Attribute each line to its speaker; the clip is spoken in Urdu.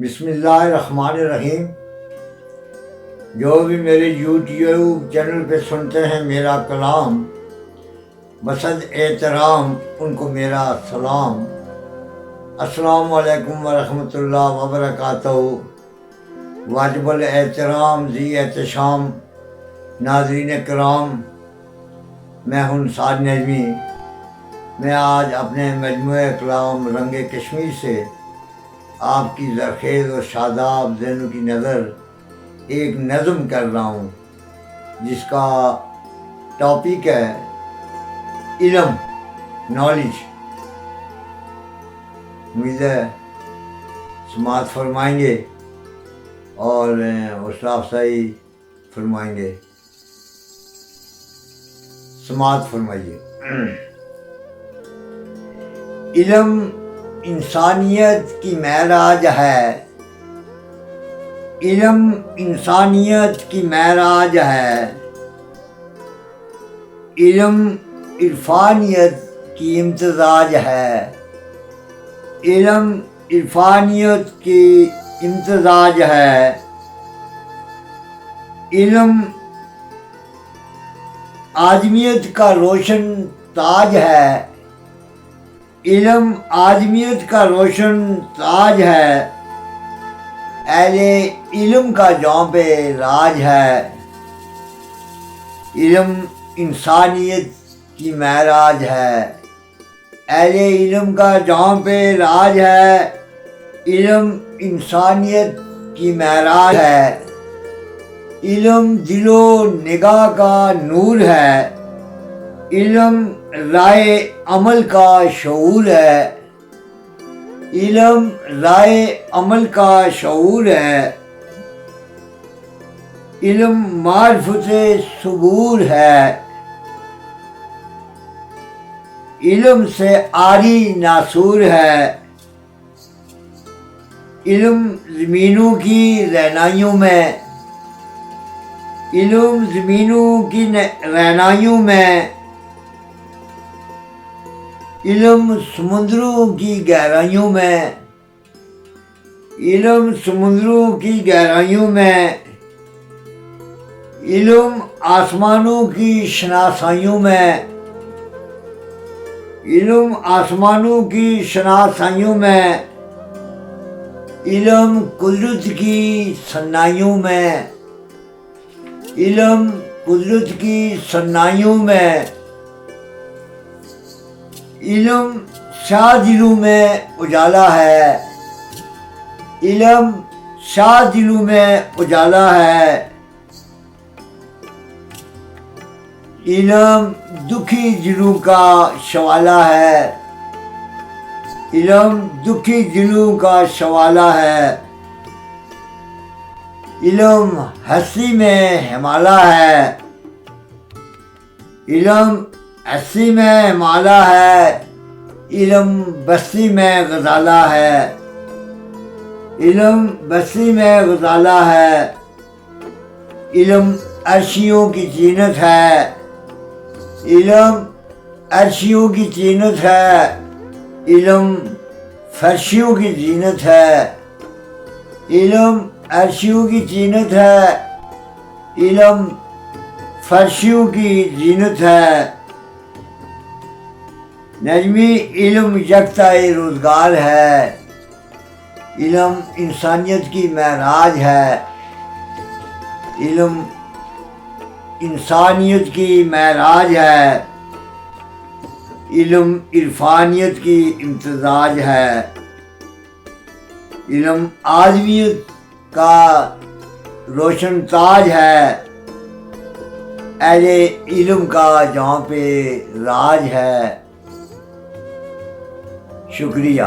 Speaker 1: بسم اللہ الرحمن الرحیم۔ جو بھی میرے یوٹیوب چینل پہ سنتے ہیں میرا کلام، بصد احترام ان کو میرا سلام۔ السلام علیکم ورحمۃ اللہ وبرکاتہ۔ واجب الاحترام ذی احتشام ناظرین کرام، میں ہوں نثار نجمی۔ میں آج اپنے مجموعہ کلام رنگ کشمیر سے آپ کی زرخیز و شاداب ذہنوں کی نظر ایک نظم کر رہا ہوں، جس کا ٹاپک ہے علم، نالج۔ امید ہے سماعت فرمائیں گے اور حوصلہ افزائی فرمائیں گے۔ سماعت فرمائیے۔ علم انسانیت کی معراج ہے، علم انسانیت کی معراج ہے، علم عرفانیت کی امتزاج ہے، علم عرفانیت کی امتزاج ہے، علم آدمیت کا روشن تاج ہے، علم آدمیت کا روشن تاج ہے، اہل علم کا جاں پہ راج ہے، علم انسانیت کی معراج ہے، اہل علم کا جاں پہ راج ہے، علم انسانیت کی معراج ہے، علم دل و نگاہ کا نور ہے، علم رائے عمل کا شعور ہے، علم رائے عمل کا شعور ہے، علم معرفت صبور ہے، علم سے عاری ناصور ہے، علم زمینوں کی رہنائیوں میں، علم زمینوں کی رہنائیوں میں، علم سمندروں کی گہرائیوں میں، علم سمندروں کی گہرائیوں میں، علم آسمانوں کی شناسائیوں میں، علم آسمانوں کی شناسائیوں میں، علم قدرت کی صنائیوں میں، علم قدرت کی صنائیوں میں، علم شاہ دلوں میں اجالا ہے، علم شاہ دلوں میں اجالا ہے، علم دکھی دلوں کا شوالا ہے، علم دکھی دلوں کا شوالا ہے، علم ہستی میں ہمالا ہے، علم ہستی میں ہمالا ہے، علم بستی میں غزالہ ہے، علم بستی میں غزالہ ہے، علم عرشیوں کی زینت ہے، علم عرشیوں کی زینت ہے، علم فرشیوں کی زینت ہے، علم عرشیوں کی زینت ہے، علم فرشیوں کی زینت ہے۔ نجمی علم یکتا روزگار ہے، علم انسانیت کی معراج ہے، علم انسانیت کی معراج ہے، علم عرفانیت کی امتزاج ہے، علم آدمیت کا روشن تاج ہے، اہل علم کا جہاں پہ راج ہے۔ شکریہ۔